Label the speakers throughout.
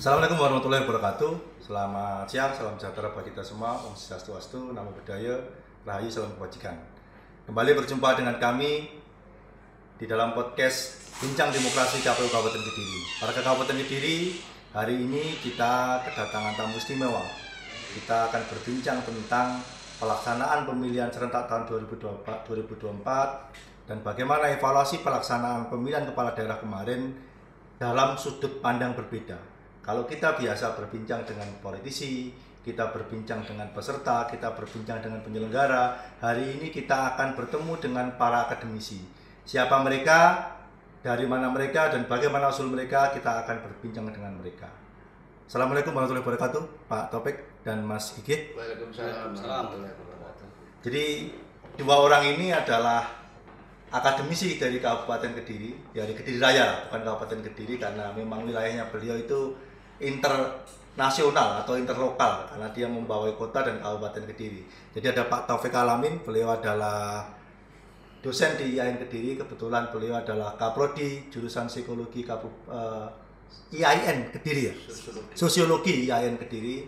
Speaker 1: Assalamualaikum warahmatullahi wabarakatuh. Selamat siang, salam sejahtera bagi kita semua. Om Swastiastu, Namo Buddhaya, Rahayu, salam kebajikan. Kembali berjumpa dengan kami di dalam podcast Bincang Demokrasi KPU Kabupaten Kediri. Warga Kabupaten Kediri, hari ini kita kedatangan tamu istimewa. Kita akan berbincang tentang pelaksanaan pemilihan serentak tahun 2024 dan bagaimana evaluasi pelaksanaan pemilihan kepala daerah kemarin dalam sudut pandang berbeda. Kalau kita biasa berbincang dengan politisi, kita berbincang dengan peserta, kita berbincang dengan penyelenggara, hari ini kita akan bertemu dengan para akademisi. Siapa mereka, dari mana mereka, dan bagaimana usul mereka, kita akan berbincang dengan mereka. Assalamualaikum warahmatullahi wabarakatuh, Pak Topik dan Mas Igih.
Speaker 2: Waalaikumsalam.
Speaker 1: Jadi dua orang ini adalah akademisi dari Kabupaten Kediri, dari Kediri Raya, bukan Kabupaten Kediri, karena memang wilayahnya beliau itu internasional atau interlokal karena dia membawai kota dan Kabupaten Kediri. Jadi ada Pak Taufik Alamin, beliau adalah dosen di IAIN Kediri, kebetulan beliau adalah Kaprodi jurusan Psikologi IAIN Kediri ya. Sosiologi IAIN Kediri.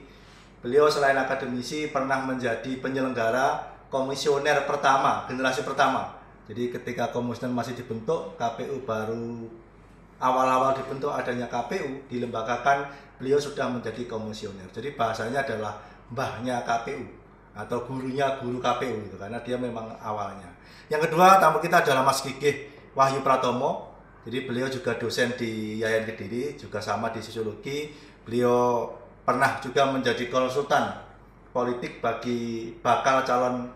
Speaker 1: Beliau selain akademisi pernah menjadi penyelenggara komisioner pertama, generasi pertama. Jadi ketika komisioner masih dibentuk, KPU baru awal-awal dibentuk adanya KPU, dilembagakan, beliau sudah menjadi komisioner. Jadi bahasanya adalah mbahnya KPU atau gurunya guru KPU itu, karena dia memang awalnya. Yang kedua tamu kita adalah Mas Gigih Wahyu Pratomo. Jadi beliau juga dosen di IAIN Kediri, juga sama di sosiologi. Beliau pernah juga menjadi konsultan politik bagi bakal calon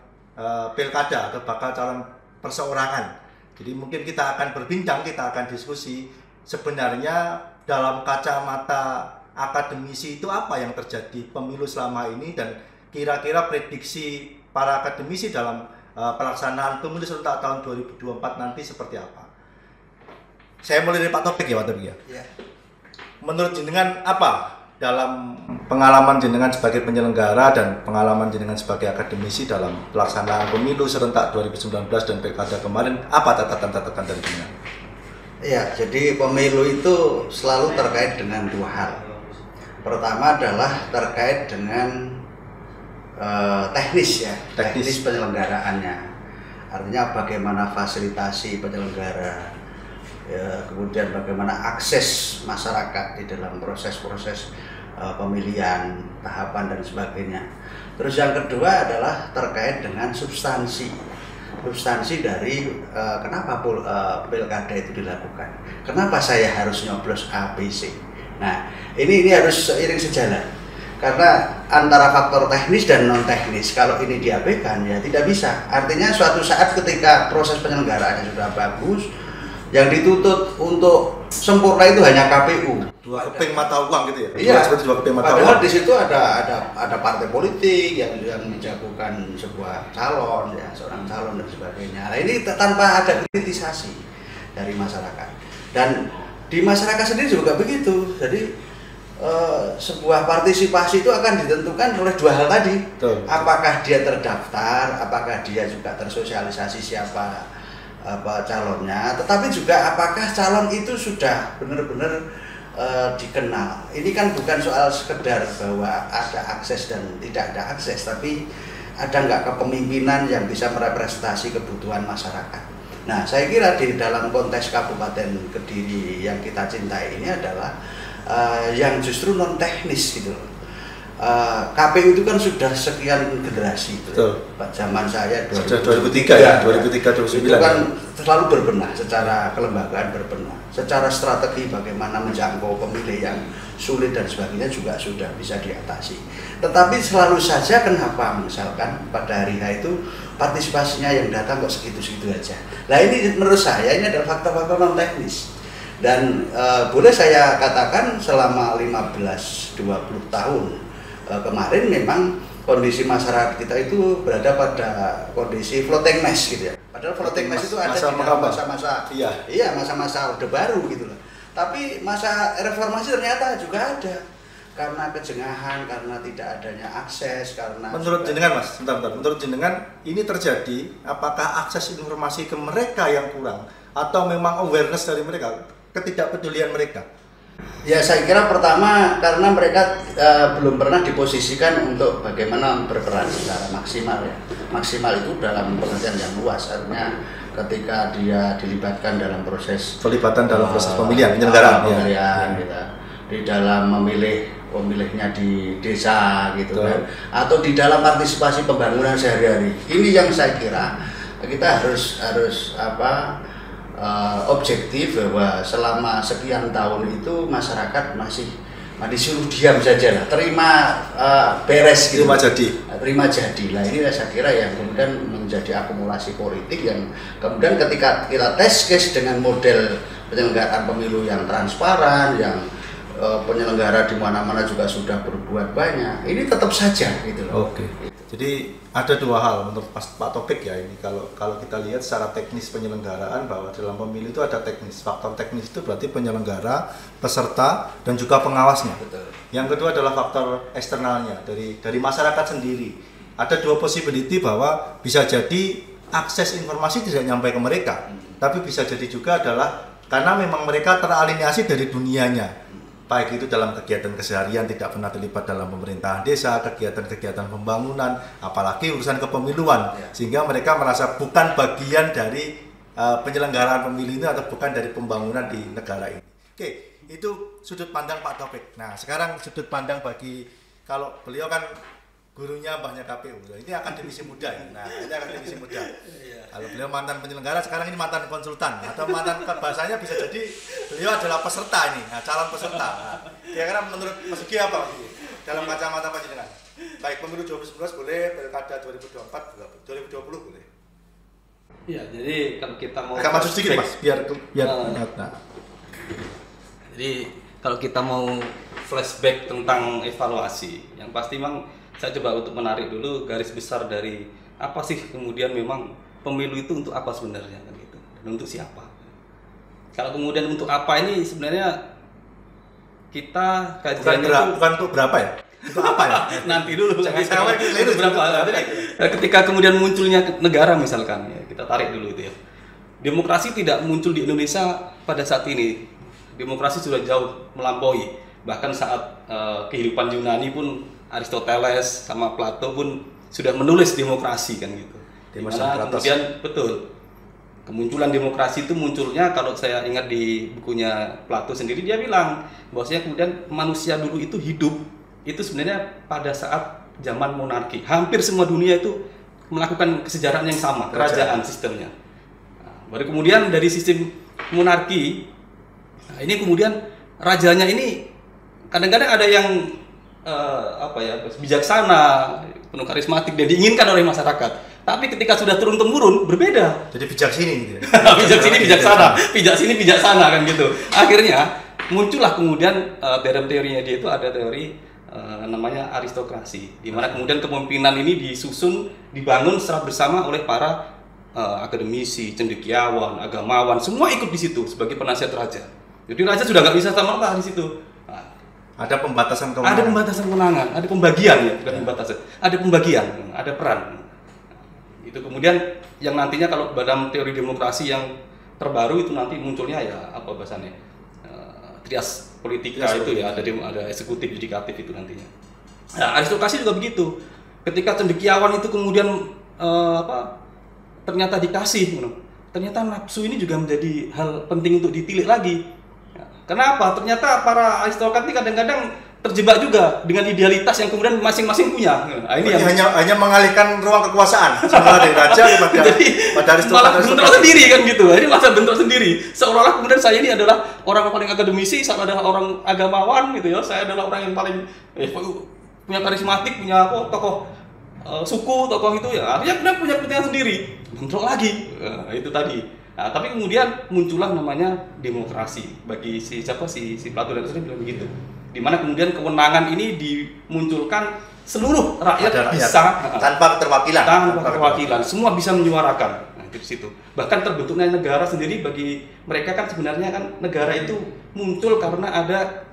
Speaker 1: pilkada atau bakal calon perseorangan. Jadi mungkin kita akan berbincang, kita akan diskusi sebenarnya dalam kacamata akademisi itu apa yang terjadi pemilu selama ini dan kira-kira prediksi para akademisi dalam pelaksanaan pemilu serentak tahun 2024 nanti seperti apa. Saya mulai dari Pak Topik ya, Pak Topik ya.
Speaker 2: Ya.
Speaker 1: Menurut jenengan apa dalam pengalaman jenengan sebagai penyelenggara dan pengalaman jenengan sebagai akademisi dalam pelaksanaan pemilu serentak 2019 dan pilkada kemarin, apa catatan-catatan dari jenengan?
Speaker 2: Ya, jadi pemilu itu selalu terkait dengan dua hal. Pertama adalah terkait dengan teknis ya, teknis penyelenggaraannya. Artinya bagaimana fasilitasi penyelenggara, ya, kemudian bagaimana akses masyarakat di dalam proses-proses pemilihan, tahapan dan sebagainya. Terus yang kedua adalah terkait dengan substansi dari kenapa pilkada itu dilakukan. Kenapa saya harus nyoblos A, B, C. Nah, ini harus seiring sejalan. Karena antara faktor teknis dan non teknis, kalau ini diabaikan ya tidak bisa. Artinya suatu saat ketika proses penyelenggaraannya sudah bagus, yang dituntut untuk sempurna itu hanya KPU.
Speaker 1: Dua keping mata uang gitu ya?
Speaker 2: Iya.
Speaker 1: Seperti dua keping mata
Speaker 2: Padahal
Speaker 1: uang.
Speaker 2: di situ ada partai politik yang menjagokan sebuah calon, ya seorang calon dan sebagainya. Nah, ini tanpa ada kritisasi dari masyarakat. Dan di masyarakat sendiri juga begitu. Jadi sebuah partisipasi itu akan ditentukan oleh dua hal tadi.
Speaker 1: Betul.
Speaker 2: Apakah dia terdaftar, apakah dia juga tersosialisasi siapa calonnya, tetapi juga apakah calon itu sudah benar-benar dikenal. Ini kan bukan soal sekedar bahwa ada akses dan tidak ada akses, tapi ada nggak kepemimpinan yang bisa merepresentasi kebutuhan masyarakat. Nah, saya kira di dalam konteks Kabupaten Kediri yang kita cintai ini adalah yang justru non teknis gitu. KPU itu kan sudah sekian generasi itu. Zaman saya
Speaker 1: 2003 ya, 2003-2009
Speaker 2: itu kan selalu berbenah, secara kelembagaan berbenah, secara strategi bagaimana menjangkau pemilih yang sulit dan sebagainya juga sudah bisa diatasi. Tetapi selalu saja kenapa misalkan pada hari H itu partisipasinya yang datang kok segitu-segitu aja. Nah, ini menurut saya ini adalah faktor-faktor non teknis. Dan boleh saya katakan selama 15-20 tahun kemarin memang kondisi masyarakat kita itu berada pada kondisi floating mess gitu ya. Padahal floating mess itu ada di dalam masa-masa masa-masa Orde Baru gitu loh. Tapi masa reformasi ternyata juga ada. Karena kejengahan, karena tidak adanya akses, karena
Speaker 1: menurut jenengan Mas, bentar. Menurut jenengan ini terjadi apakah akses informasi ke mereka yang kurang atau memang awareness dari mereka, ketidakpedulian mereka?
Speaker 2: Ya saya kira pertama karena mereka belum pernah diposisikan untuk bagaimana berperan secara maksimal ya. Maksimal itu dalam pengertian yang luas, artinya ketika dia dilibatkan dalam proses
Speaker 1: Pelibatan dalam proses pemilihan, penyelenggaraan
Speaker 2: pemilihan gitu. Di dalam memilih pemilihnya di desa gitu kan, atau di dalam partisipasi pembangunan sehari-hari. Ini yang saya kira kita harus objektif bahwa selama sekian tahun itu masyarakat masih disuruh diam saja lah, terima beres gitu, terima jadi lah. Ini saya kira yang kemudian menjadi akumulasi politik yang kemudian ketika kita tes case dengan model penyelenggaraan pemilu yang transparan, yang penyelenggara di mana-mana juga sudah berbuat banyak, ini tetap saja gitu loh.
Speaker 1: Oke. Jadi ada dua hal menurut Pak Taufik ya, ini kalau kita lihat secara teknis penyelenggaraan, bahwa dalam pemilu itu ada teknis. Faktor teknis itu berarti penyelenggara, peserta, dan juga pengawasnya.
Speaker 2: Betul.
Speaker 1: Yang kedua adalah faktor eksternalnya dari masyarakat sendiri. Ada dua possibility bahwa bisa jadi akses informasi tidak nyampe ke mereka, tapi bisa jadi juga adalah karena memang mereka teraliniasi dari dunianya. Baik itu dalam kegiatan keseharian, tidak pernah terlibat dalam pemerintahan desa, kegiatan-kegiatan pembangunan, apalagi urusan kepemiluan, sehingga mereka merasa bukan bagian dari penyelenggaraan pemilu ini atau bukan dari pembangunan di negara ini. Oke, itu sudut pandang Pak Taufik. Nah, sekarang sudut pandang bagi, kalau beliau kan gurunya banyak KPU, ini akademisi muda ya. Nah, ini akademisi muda. Kalau beliau mantan penyelenggara, sekarang ini mantan konsultan atau mantan, bahasanya bisa jadi beliau adalah peserta ini, calon peserta. Nah, kira-kira menurut Mas Ugi apa dalam kacamata panjenengan? Baik pemilu 2019 boleh, pilkada 2024 2020 boleh.
Speaker 3: Iya, jadi kalau kita mau
Speaker 1: agak maju sedikit Mas, biar nah.
Speaker 3: Jadi kalau kita mau flashback tentang evaluasi, yang pasti memang saya coba untuk menarik dulu garis besar dari apa sih kemudian memang pemilu itu untuk apa sebenarnya kan gitu, dan untuk siapa. Kalau kemudian untuk apa ini sebenarnya kita kajiannya
Speaker 1: bukan untuk berapa ya? Untuk apa ya?
Speaker 3: Nanti dulu. Itu berapa? Jadi ketika kemudian munculnya negara misalkan ya, kita tarik dulu itu ya. Demokrasi tidak muncul di Indonesia pada saat ini. Demokrasi sudah jauh melampaui. Bahkan saat kehidupan Yunani pun Aristoteles sama Plato pun sudah menulis demokrasi kan gitu. Dimana kemudian betul kemunculan demokrasi itu munculnya, kalau saya ingat di bukunya Plato sendiri, dia bilang bahwasanya kemudian manusia dulu itu hidup itu sebenarnya pada saat zaman monarki. Hampir semua dunia itu melakukan kesejahteraan yang sama, kerajaan sistemnya. Nah, baru kemudian dari sistem monarki, nah ini kemudian rajanya ini kadang-kadang ada yang bijaksana, penuh karismatik dan diinginkan oleh masyarakat. Tapi ketika sudah turun-temurun berbeda.
Speaker 1: Jadi bijak sini gitu ya.
Speaker 3: Bijak sini bijaksana, bijak sini bijaksana kan gitu. Akhirnya muncullah kemudian dalam teorinya dia itu ada teori namanya aristokrasi, di mana kemudian kepemimpinan ini disusun, dibangun secara bersama oleh para akademisi, cendekiawan, agamawan, semua ikut di situ sebagai penasihat raja. Jadi raja sudah nggak bisa sama di situ.
Speaker 1: Ada pembatasan kewenangan.
Speaker 3: Ada pembatasan kewenangan, ada pembagian ya, bukan pembatasan. Ada pembagian, ada peran. Itu kemudian yang nantinya kalau dalam teori demokrasi yang terbaru itu nanti munculnya ya apa bahasanya? Trias politika itu ya, ada eksekutif, yudikatif itu nantinya. Nah, aristokrasi juga begitu. Ketika cendekiawan itu kemudian ternyata dikasih, ternyata nafsu ini juga menjadi hal penting untuk ditilik lagi. Kenapa? Ternyata para aristokrat ini kadang-kadang terjebak juga dengan idealitas yang kemudian masing-masing punya. Nah, ini yang
Speaker 1: hanya mengalihkan ruang kekuasaan sementara dari raja pada aristokrat.
Speaker 3: Malah bentrok sendiri kan gitu. Ini masa bentrok sendiri. Seolah-olah kemudian saya ini adalah orang yang paling akademisi, saya adalah orang agamawan gitu ya. Saya adalah orang yang paling punya karismatik, punya tokoh suku, tokoh itu ya. Artinya punya kepentingan sendiri. Bentrok lagi. Nah, itu tadi. Nah, tapi kemudian muncullah namanya demokrasi bagi si Plato dan Aristoteles bilang begitu. Di mana kemudian kewenangan ini dimunculkan seluruh rakyat bisa
Speaker 1: tanpa keterwakilan.
Speaker 3: Semua bisa menyuarakan. Nah, di situ. Bahkan terbentuknya negara sendiri bagi mereka kan sebenarnya kan negara itu muncul karena ada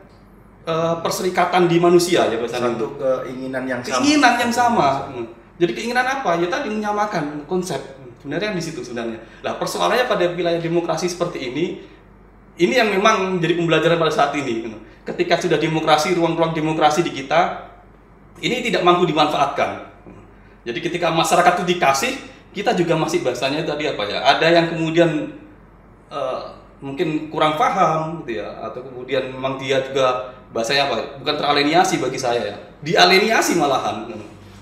Speaker 3: perserikatan di manusia ya bahasa
Speaker 1: satu keinginan yang
Speaker 3: sama. Jadi keinginan apa? Ya tadi menyamakan konsep. Sebenarnya di situ sebenarnya. Nah, persoalannya pada wilayah demokrasi seperti ini ini yang memang menjadi pembelajaran pada saat ini. Ketika sudah demokrasi, ruang-ruang demokrasi di kita ini tidak mampu dimanfaatkan. Jadi ketika masyarakat itu dikasih, kita juga masih bahasanya tadi apa ya? Ada yang kemudian mungkin kurang paham gitu ya, atau kemudian memang dia juga bahasanya apa? Bukan teraliniasi bagi saya ya, dialiniasi malahan.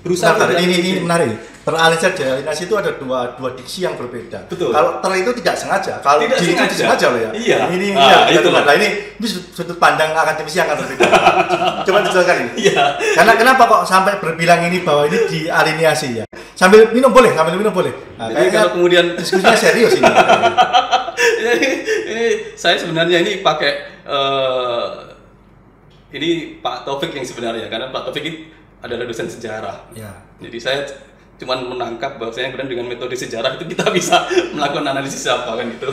Speaker 3: Berusaha.
Speaker 1: Nah, ini menarik. Teralienasi itu ada dua diksi yang berbeda.
Speaker 3: Betul.
Speaker 1: Kalau itu tidak sengaja, kalau
Speaker 3: tidak
Speaker 1: di
Speaker 3: sengaja.
Speaker 1: itu sengaja loh ya.
Speaker 3: Iya.
Speaker 1: Ini
Speaker 3: itu
Speaker 1: nah, ini sudut pandang akademisi yang akan berbeda. Coba dijelaskan ini.
Speaker 3: Iya.
Speaker 1: Karena kenapa kok sampai berbilang ini bahwa ini dialiniasi ya? Sambil minum boleh. Nah,
Speaker 3: jadi kalau kemudian
Speaker 1: diskusinya serius ini.
Speaker 3: ini saya sebenarnya ini pakai ini Pak Taufik yang sebenarnya, karena Pak Taufik ini adalah dosen sejarah.
Speaker 1: Ya.
Speaker 3: Jadi saya cuman menangkap bahwasanya kemudian dengan metode sejarah itu kita bisa melakukan analisis apa kan gitu.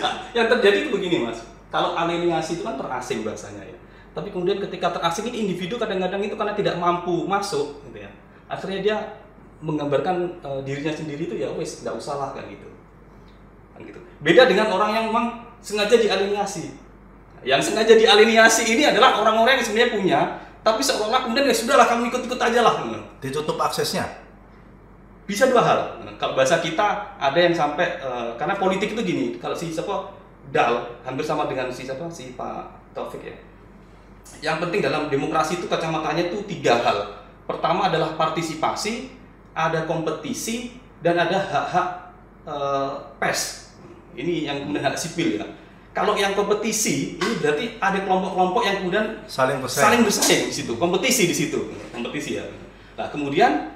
Speaker 3: Nah, yang terjadi itu begini Mas, kalau aliniasi itu kan terasing bahasanya ya. Tapi kemudian ketika terasing ini individu kadang-kadang itu karena tidak mampu masuk gitu ya. Akhirnya dia menggambarkan dirinya sendiri itu ya wes nggak usah lah kan gitu. Beda dengan orang yang memang sengaja dialiniasi. Yang sengaja dialiniasi ini adalah orang-orang yang sebenarnya punya, tapi seolah-olah kemudian ya sudahlah kamu ikut-ikut aja lah.
Speaker 1: Ditutup aksesnya.
Speaker 3: Bisa dua hal. Kalau bahasa kita ada yang sampai karena politik itu gini, kalau si siapa Dal hampir sama dengan si Pak Taufik ya. Yang penting dalam demokrasi itu kacamatanya itu 3 hal. Pertama adalah partisipasi, ada kompetisi, dan ada hak-hak pers. Ini yang kemudian hak sipil ya. Kalau yang kompetisi ini berarti ada kelompok-kelompok yang kemudian saling bersaing di situ, kompetisi ya. Nah kemudian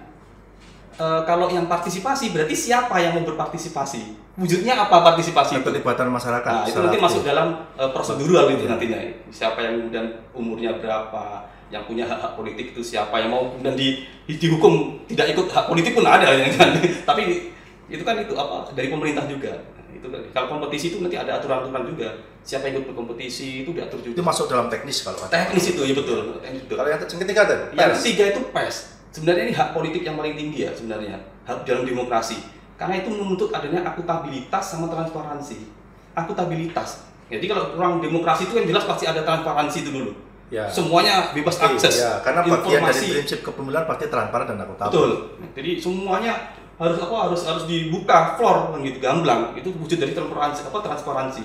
Speaker 3: kalau yang partisipasi berarti siapa yang mau berpartisipasi? Wujudnya apa partisipasi?
Speaker 1: Keterlibatan masyarakat.
Speaker 3: Nah, itu nanti masuk dalam prosedural itu nantinya. Siapa yang kemudian umurnya berapa, yang punya hak-hak politik itu siapa, yang mau kemudian dihukum tidak ikut hak politik pun ada ya kan. Tapi itu kan itu apa dari pemerintah juga. Itu kalau kompetisi itu nanti ada aturan-aturan juga. Siapa yang ikut berkompetisi itu diatur juga.
Speaker 1: Itu masuk dalam teknis kalau ada.
Speaker 3: Teknis itu ya betul.
Speaker 1: Kalau yang ketiga tadi.
Speaker 3: Yang ketiga itu pers. Sebenarnya ini hak politik yang paling tinggi ya sebenarnya, hak dalam demokrasi. Karena itu menuntut adanya akutabilitas sama transparansi. Akutabilitas. Jadi kalau ruang demokrasi itu kan jelas pasti ada transparansi itu dulu.
Speaker 1: Ya.
Speaker 3: Semuanya bebas akses.
Speaker 1: Ya, karena bagian dari prinsip kepemiluan pasti transparan dan akutabel.
Speaker 3: Betul. Jadi semuanya harus dibuka floor kan gitu, gamblang. Itu wujud dari transparansi.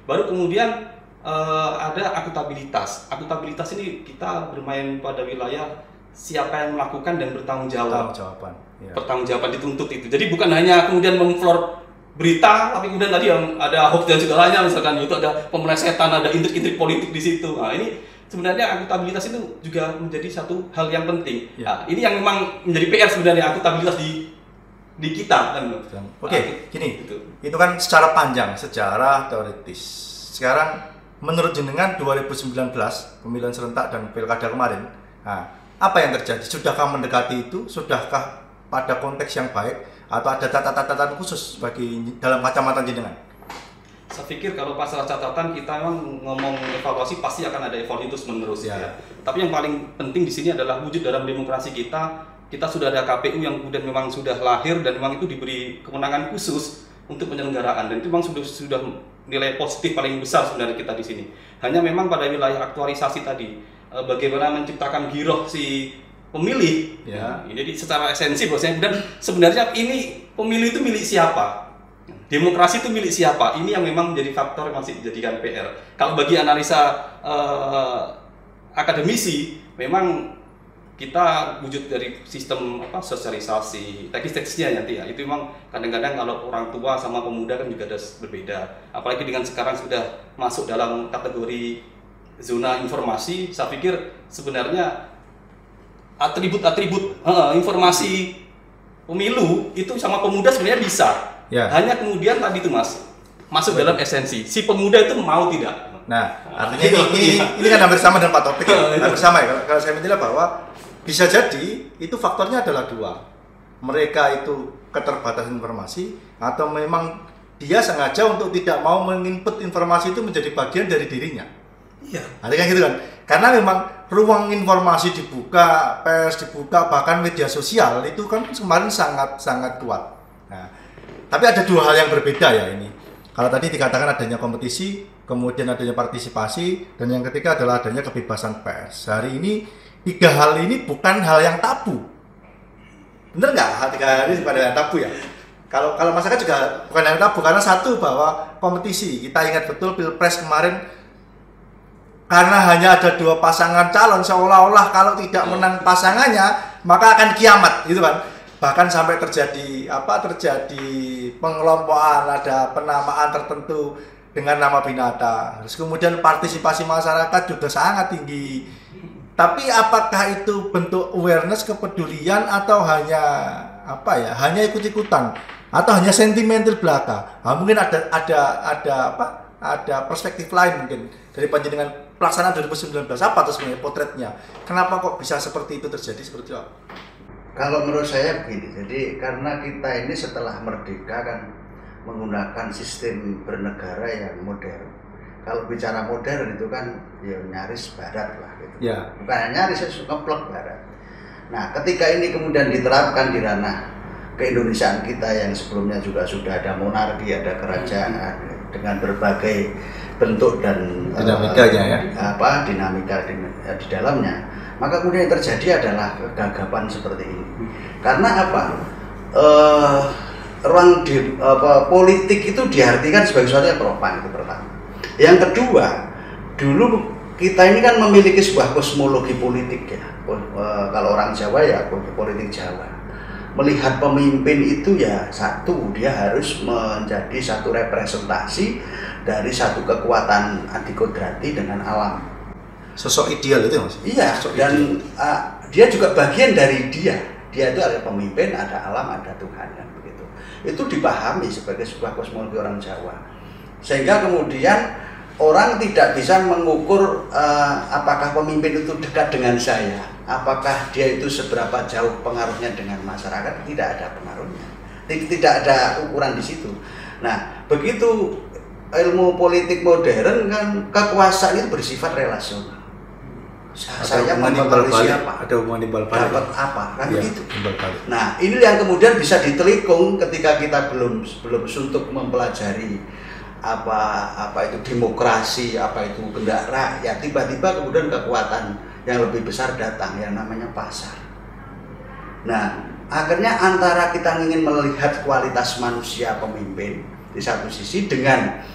Speaker 3: Baru kemudian ada akutabilitas. Akutabilitas ini kita bermain pada wilayah siapa yang melakukan dan bertanggung jawab. Pertanggungjawaban dituntut itu. Jadi bukan hanya kemudian memflor berita, tapi kemudian tadi yang ada hoax dan segalanya, misalkan itu ada pemelesetan, ada intrik-intrik politik di situ. Nah, ini sebenarnya akutabilitas itu juga menjadi satu hal yang penting. Ya. Nah, ini yang memang menjadi PR sebenarnya akutabilitas di kita kan.
Speaker 1: Oke, gini. Itu kan secara panjang, secara teoritis. Sekarang menurut jenengan 2019 pemilihan serentak dan pilkada kemarin. Nah, apa yang terjadi? Sudahkah mendekati itu? Sudahkah pada konteks yang baik? Atau ada catatan khusus bagi dalam kacamata jenengan?
Speaker 3: Saya pikir kalau pasal catatan kita memang ngomong evaluasi pasti akan ada evaluasi terus menerus ya. Tapi yang paling penting di sini adalah wujud dalam demokrasi kita. Kita sudah ada KPU yang kemudian memang sudah lahir dan memang itu diberi kewenangan khusus untuk penyelenggaraan dan itu memang sudah nilai positif paling besar sebenarnya kita di sini. Hanya memang pada wilayah aktualisasi tadi. Bagaimana menciptakan giroh si pemilih ya. Jadi secara esensi bahwasanya dan sebenarnya ini pemilih itu milik siapa, demokrasi itu milik siapa, ini yang memang menjadi faktor yang masih dijadikan PR. Kalau bagi analisa akademisi memang kita wujud dari sistem sosialisasi teknis-teknisnya nanti ya itu memang kadang-kadang kalau orang tua sama pemuda kan juga ada berbeda, apalagi dengan sekarang sudah masuk dalam kategori zona informasi. Saya pikir sebenarnya atribut-atribut informasi pemilu itu sama pemuda sebenarnya bisa. Hanya kemudian tadi itu Mas masuk dalam esensi si pemuda itu mau tidak.
Speaker 1: Nah, artinya ini kan hampir sama dengan Pak Taufik ya. Hampir sama ya. Kalau saya menilai bahwa bisa jadi itu faktornya adalah 2. Mereka itu keterbatasan informasi atau memang dia sengaja untuk tidak mau menginput informasi itu menjadi bagian dari dirinya. Iya. Artinya gitu kan. Karena memang ruang informasi dibuka, pers dibuka, bahkan media sosial itu kan kemarin sangat kuat. Nah, tapi ada 2 hal yang berbeda ya ini. Kalau tadi dikatakan adanya kompetisi, kemudian adanya partisipasi, dan yang ketiga adalah adanya kebebasan pers. Hari ini 3 hal ini bukan hal yang tabu. Bener nggak? 3 hal ini bukan hal yang tabu ya? Kalau masyarakat juga bukan hal yang tabu, karena satu, bahwa kompetisi. Kita ingat betul Pilpres kemarin, karena hanya ada 2 pasangan calon, seolah-olah kalau tidak menang pasangannya maka akan kiamat, gitu kan. Bahkan sampai terjadi pengelompokan, ada penamaan tertentu dengan nama binatang. Terus kemudian partisipasi masyarakat juga sangat tinggi. Tapi apakah itu bentuk awareness, kepedulian, atau hanya ikut-ikutan, atau hanya sentimental belaka? Nah, mungkin ada perspektif lain mungkin dari panjenengan pelaksanaan 2019. Apa tuh sebenarnya potretnya? Kenapa kok bisa seperti itu terjadi, seperti apa?
Speaker 2: Kalau menurut saya begini, jadi karena kita ini setelah merdeka kan menggunakan sistem bernegara yang modern. Kalau bicara modern itu kan ya nyaris barat lah gitu.
Speaker 1: Ya.
Speaker 2: Bukan nyaris, ngeplek barat. Nah, ketika ini kemudian diterapkan di ranah keindonesiaan kita yang sebelumnya juga sudah ada monarki, ada kerajaan dengan berbagai bentuk dan
Speaker 1: dinamikanya
Speaker 2: dinamika di dalamnya, maka kemudian yang terjadi adalah kegagapan seperti ini. Karena apa? Ruang politik itu diartikan sebagai sesuatu yang profan, itu pertama. Yang kedua, dulu kita ini kan memiliki sebuah kosmologi politik ya. Kalau orang Jawa ya politik Jawa. Melihat pemimpin itu ya satu, dia harus menjadi satu representasi dari satu kekuatan adikodrati dengan alam.
Speaker 1: Sosok ideal itu Mas?
Speaker 2: Iya, dan dia juga bagian dari dia. Dia itu ada pemimpin, ada alam, ada Tuhan kan begitu. Itu dipahami sebagai sebuah kosmologi orang Jawa. Sehingga kemudian orang tidak bisa mengukur apakah pemimpin itu dekat dengan saya, apakah dia itu seberapa jauh pengaruhnya dengan masyarakat. Tidak ada pengaruhnya, tidak ada ukuran di situ. Nah, begitu ilmu politik modern kan kekuasaan itu bersifat relasional. Saya mempengaruhi siapa,
Speaker 1: ada hubungan timbal balik,
Speaker 2: dapat apa kan
Speaker 1: ya,
Speaker 2: gitu.
Speaker 1: balik.
Speaker 2: Nah, ini yang kemudian bisa ditelikung ketika kita belum suntuk mempelajari apa itu demokrasi, apa itu kehendak rakyat. Tiba-tiba kemudian kekuatan yang lebih besar datang yang namanya pasar. Nah, akhirnya antara kita ingin melihat kualitas manusia pemimpin di satu sisi dengan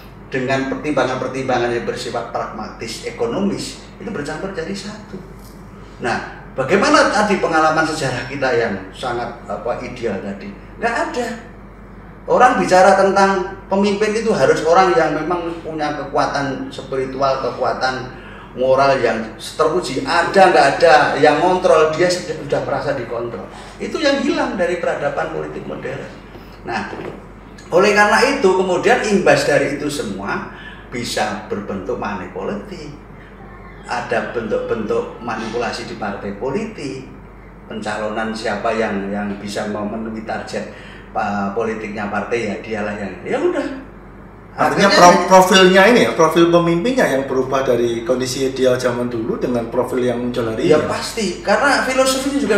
Speaker 2: pertimbangan-pertimbangan yang bersifat pragmatis, ekonomis, itu bercampur jadi satu. Nah, bagaimana tadi pengalaman sejarah kita yang sangat ideal tadi? Nggak ada. Orang bicara tentang pemimpin itu harus orang yang memang punya kekuatan spiritual, kekuatan moral yang teruji. Ada nggak ada yang kontrol, dia sudah merasa dikontrol. Itu yang hilang dari peradaban politik modern. Nah, oleh karena itu kemudian imbas dari itu semua bisa berbentuk money politik. Ada bentuk-bentuk manipulasi di partai politik, pencalonan siapa yang bisa memenuhi target politiknya partai, ya dialah yang ya udah.
Speaker 1: Artinya profilnya ini ya, profil pemimpinnya yang berubah dari kondisi ideal zaman dulu dengan profil yang muncul hari ini.
Speaker 2: Ya pasti, karena filosofinya juga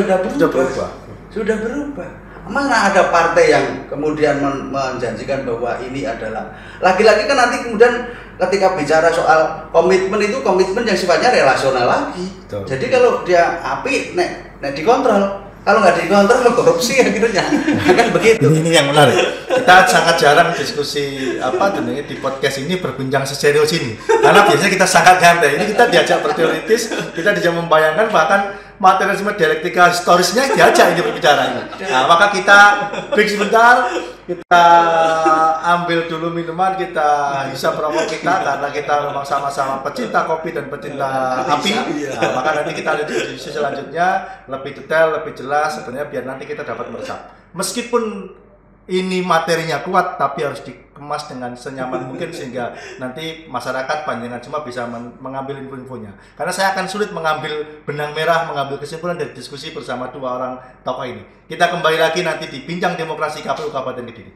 Speaker 2: sudah berubah. Mana ada partai yang kemudian menjanjikan bahwa ini adalah, lagi-lagi kan nanti kemudian ketika bicara soal komitmen itu komitmen yang sifatnya relasional lagi. Betul. Jadi kalau dia api nek dikontrol, kalau nggak dikontrol korupsi ya gitu ya. Kan begitu.
Speaker 1: Ini yang menarik. Kita sangat jarang diskusi di podcast ini berbincang seserius ini. Karena biasanya kita sangat nyantai. Ini kita diajak berteoritis, kita diajak membayangkan, bahkan materialisme dialektika historisnya diajak ini berbicara ini. Nah, maka kita break sebentar, kita ambil dulu minuman, kita hisap rokok kita karena kita memang sama-sama pecinta kopi dan pecinta api. Nah, maka nanti kita lihat di sisi selanjutnya lebih detail, lebih jelas sebenarnya, biar nanti kita dapat meresap. Meskipun ini materinya kuat, tapi harus dikemas dengan senyaman mungkin sehingga nanti masyarakat panjangan semua bisa mengambil info-infonya. Karena saya akan sulit mengambil benang merah, mengambil kesimpulan dari diskusi bersama 2 orang tokoh ini. Kita kembali lagi nanti di Bincang Demokrasi KPU Kabupaten Kediri.